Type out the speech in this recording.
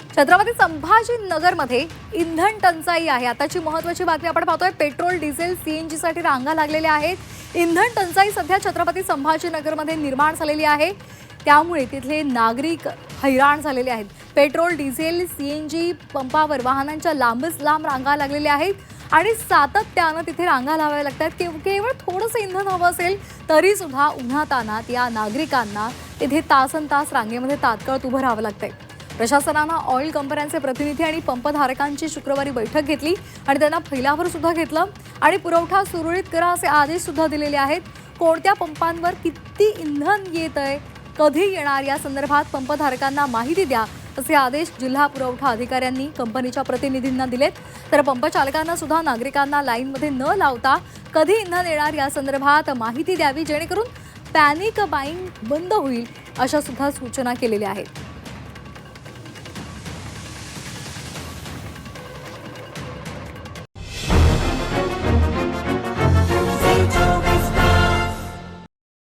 छत्रपती संभाजीनगरमध्ये इंधन टंचाई आहे। आताची महत्त्वाची बातमी आपण पाहतोय। पेट्रोल, डिझेल, सीएनजी साठी रांगा लागलेल्या आहेत। इंधन टंचाई सध्या छत्रपती संभाजीनगरमध्ये निर्माण झालेली आहे। त्यामुळे तिथले नागरिक हैराण झालेले आहेत। पेट्रोल, डिझेल, सीएनजी पंपावर वाहनांच्या लांबच लांब रांगा लागलेल्या आहेत आणि सातत्याने तिथे रांगा लावाव्या लागतात। केवळ थोडंसं इंधन हवं असेल तरी सुद्धा उन्हातानात या नागरिकांना तिथे तासनतास रांगेमध्ये तात्काळ उभं राहावं लागतंय। प्रशासनाने ऑइल कंपन्यांचे प्रतिनिधी आणि पंपधारकांची शुक्रवारी बैठक घेतली आणि त्यांना फैलावर सुद्धा घेतलं आणि पुरवठा सुरळीत करा असे आदेश सुद्धा दिलेले आहेत। कोणत्या पंपांवर किती इंधन येतंय, कधी येणार या संदर्भात पंपधारकांना माहिती द्या असे आदेश जिल्हा पुरवठा अधिकाऱ्यांनी कंपनीच्या प्रतिनिधींना दिलेत। तर पंपचालकांना सुद्धा नागरिकांना लाईनमध्ये न लावता कधी इंधन येणार या संदर्भात माहिती द्यावी, जेणेकरून पॅनिक बाईंग बंद होईल अशा सुद्धा सूचना केलेल्या आहेत।